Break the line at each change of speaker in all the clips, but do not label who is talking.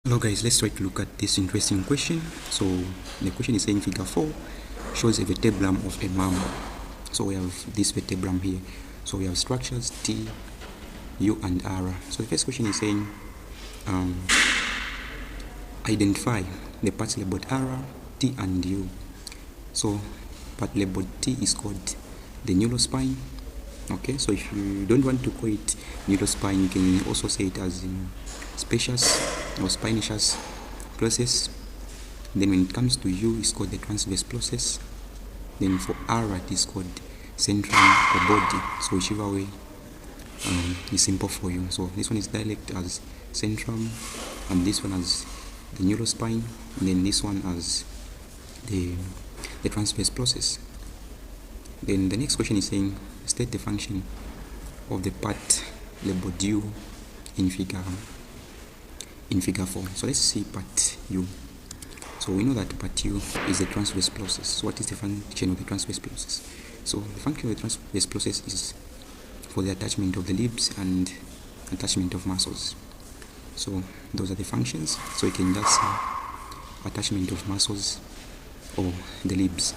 Hello guys, let's try to look at this interesting question. So the question is saying figure 4 shows a vertebrum of a mammal. So we have this vertebrum here. So we have structures T, U and R. So the first question is saying identify the parts labeled R, T and U. So part labeled T is called the neurospine. Okay, so if you don't want to call it neurospine, you can also say it as spacious or spinaceous process. Then when it comes to U, it's called the transverse process. Then for R, it is called centrum or body. So whichever way is simple for you. So this one is dialect as centrum, and this one as the neurospine, and then this one as the transverse process. Then the next question is saying state the function of the part labeled U in figure 4. So let's see part U. So we know that part U is the transverse process. So what is the function of the transverse process? So the function of the transverse process is for the attachment of the limbs and attachment of muscles. So those are the functions. So you can just say attachment of muscles or the limbs.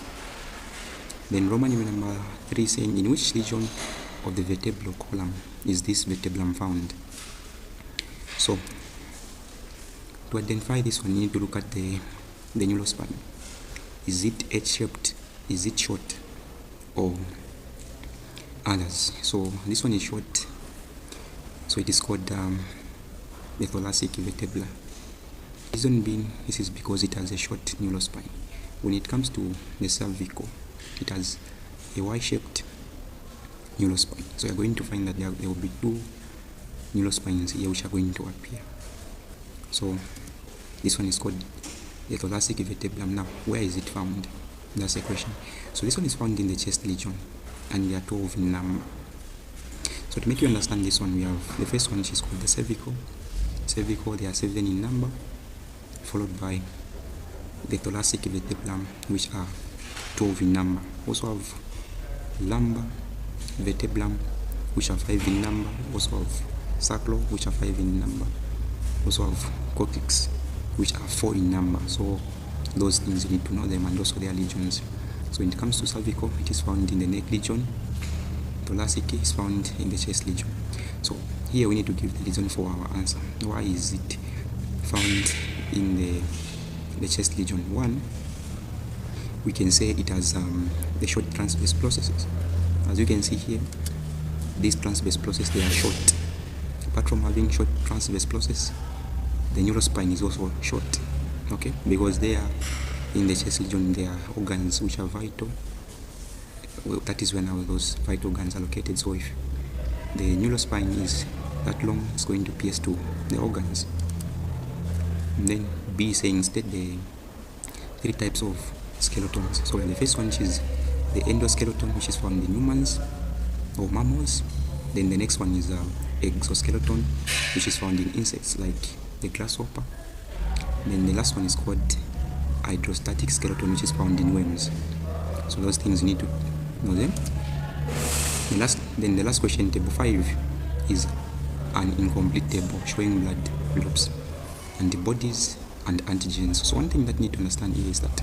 Then Roman number 3 saying in which region of the vertebral column is this vertebrum found? So to identify this one, you need to look at the neurospine. Is it H-shaped? Is it short? Or others? So this one is short. So it is called the thoracic vertebra. Reason being, this is because it has a short neurospine. When it comes to the cervical, it has a Y-shaped neurospine. So you're going to find that there will be two neurospines here which are going to appear. So this one is called the thoracic vertebrum. Now, where is it found? That's the question. So this one is found in the chest region, and there are 12 in number. So to make you understand this one, we have the first one, which is called the cervical. Cervical, there are 7 in number, followed by the thoracic vertebrum, which are 12 in number. Also have lumbar vertebrum, which are 5 in number. Also have sacral, which are 5 in number. Also have coccyx, which are 4 in number. So those things you need to know them, and also their regions. So when it comes to cervical, it is found in the neck region. Thoracic is found in the chest region. So here we need to give the reason for our answer. Why is it found in the chest region? One, we can say it has the short transverse processes. As you can see here, these transverse processes, they are short. Apart from having short transverse process, the neurospine is also short, okay, because they are in the chest region. There are organs which are vital. Well, that is when those vital organs are located. So if the neurospine is that long, it's going to pierce to the organs. And then B is saying state the 3 types of skeletons. So the first one, which is the endoskeleton, which is found in humans or mammals. Then the next one is exoskeleton, which is found in insects like the grasshopper. Then the last one is called hydrostatic skeleton, which is found in worms. So those things you need to know them. Then the last question, table 5, is an incomplete table showing blood groups, antibodies and antigens. So one thing that you need to understand here is that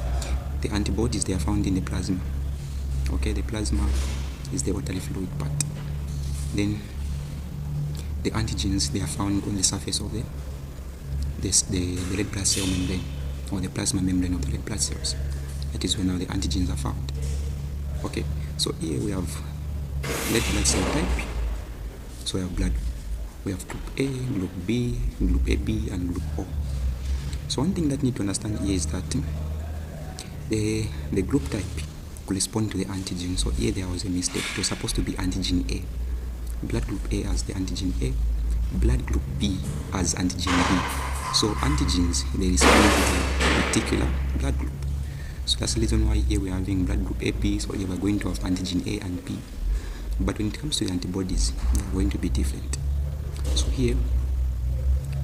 the antibodies, they are found in the plasma. Okay, the plasma is the watery fluid part. Then the antigens, they are found on the surface of the red blood cell membrane, or the plasma membrane of the red blood cells. That is when the antigens are found. Okay, so here we have red blood cell type. So we have blood. We have group A, group B, group AB, and group O. So one thing that you need to understand here is that the group type correspond to the antigen. So here there was a mistake. It was supposed to be antigen A. Blood group A as the antigen A, blood group B as antigen B. So antigens, they respond to the particular blood group. So that's the reason why here we are having blood group AB. So here we are going to have antigen A and B. But when it comes to the antibodies, they are going to be different. So here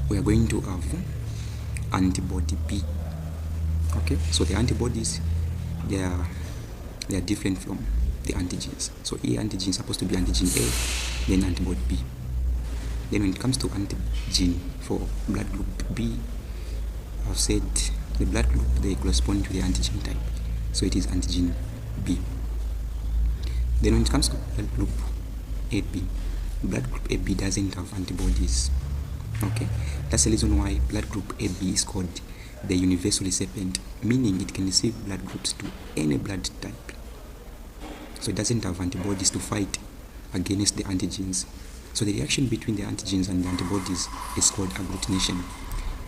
we are going to have antibody B. Okay, so the antibodies, they are different from the antigens. So here antigen is supposed to be antigen A, then antibody B. Then when it comes to antigen for blood group B, have said the blood group, they correspond to the antigen type, so it is antigen B. Then when it comes to blood group AB, blood group AB doesn't have antibodies. Okay, that's the reason why blood group AB is called the universal recipient, meaning it can receive blood groups to any blood type. So it doesn't have antibodies to fight against the antigens. So the reaction between the antigens and the antibodies is called agglutination,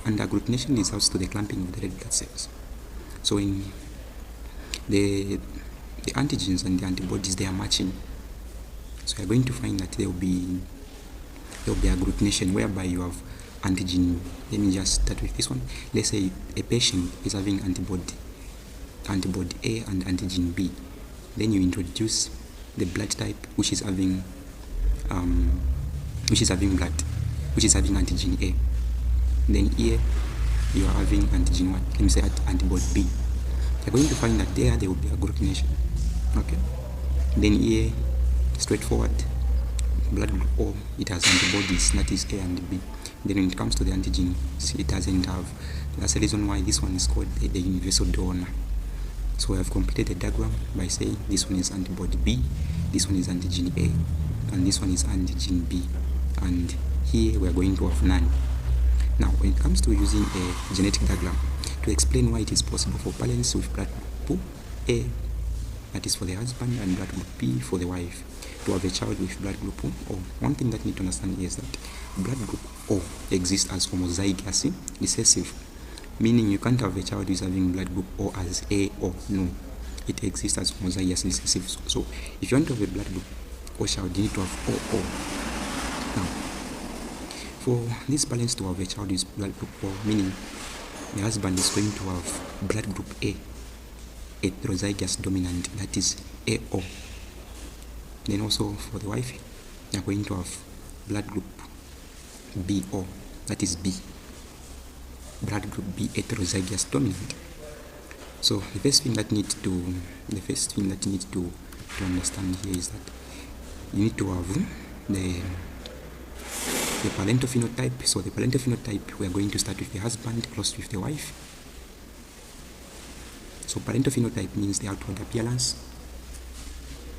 and agglutination results to the clumping of the red blood cells. So in the antigens and the antibodies, they are matching. So you're going to find that there will be agglutination, whereby you have antigen. Let me just start with this one. Let's say a patient is having antibody A and antigen B. Then you introduce the blood type which is having antigen A. Then here you are having antigen what? Let me say antibody B. You're going to find that there will be agglutination. Okay. Then here, straightforward, blood group O, it has antibodies, that is A and B. Then when it comes to the antigen, see, it doesn't have. That's the reason why this one is called the universal donor. So I have completed the diagram by saying this one is antibody B, this one is antigen A, and this one is antigen B. And here we are going to have none. Now, when it comes to using a genetic diagram to explain why it is possible for parents with blood group A, that is for the husband, and blood group B for the wife, to have a child with blood group O, one thing that you need to understand is that blood group O exists as homozygous recessive, meaning you can't have a child who is having blood group O as A or no. It exists as homozygous recessive. So if you want to have a blood group O child, you need to have OO. Now, for this parents to have a child with blood group O, meaning the husband is going to have blood group A, heterozygous dominant, that is AO. Then also for the wife, they are going to have blood group BO, that is B, blood group B, heterozygous dominant. So the first thing that you need to understand here is that you need to have the parental phenotype. So the parental phenotype, we are going to start with the husband close with the wife. So parental phenotype means the outward appearance.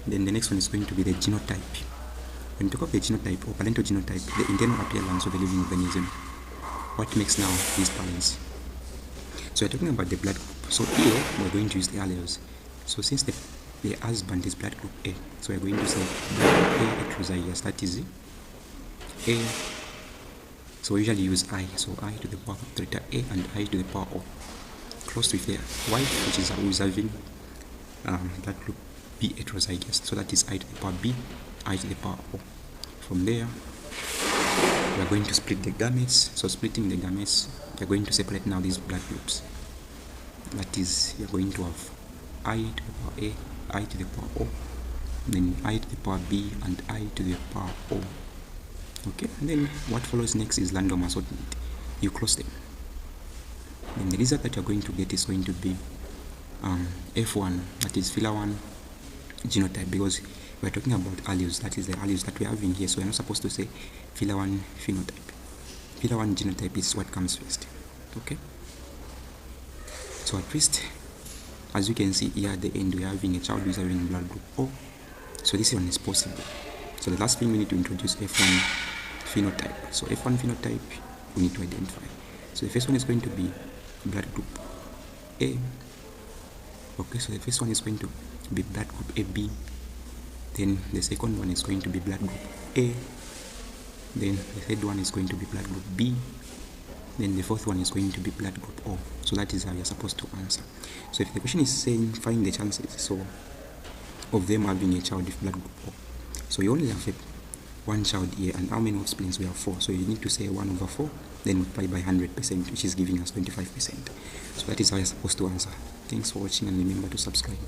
Then the next one is going to be the genotype. When you talk of the genotype or parental genotype, the internal appearance of the living organism, what makes now these parents. So we're talking about the blood group. So here we're going to use the alleles. So since the husband is blood group A, so we're going to say blood group A heterozygous, that is A. So we usually use I. So I to the power of letter A and I to the power O. Close with the wife, which is who is having blood group B heterozygous. So that is I to the power B, I to the power O. From there, we are going to split the gametes. So splitting the gametes, we are going to separate now these blood groups. That is, you are going to have I to the power A, I to the power O, then I to the power B, and I to the power O. Okay, and then what follows next is random assortment. You close them. Then the result that you are going to get is going to be F1, that is filler 1 genotype, because we are talking about alleles, that is the alleles that we are having here, so we are not supposed to say filler 1 phenotype. Filler 1 genotype is what comes first. Okay, so at least, as you can see here at the end, we are having a child who is having blood group O, so this one is possible. So the last thing we need to introduce F1 phenotype. So F1 phenotype we need to identify. So the first one is going to be blood group A. Okay, so the first one is going to be blood group AB. Then the second one is going to be blood group A. Then the third one is going to be blood group B. Then the fourth one is going to be blood group O. So that is how you're supposed to answer. So if the question is saying find the chances so of them having a child with blood group O, so you only have one child here, and how many offsprings we have? 4. So you need to say 1/4, then multiply by 100%, which is giving us 25%. So that is how you're supposed to answer. Thanks for watching, and remember to subscribe.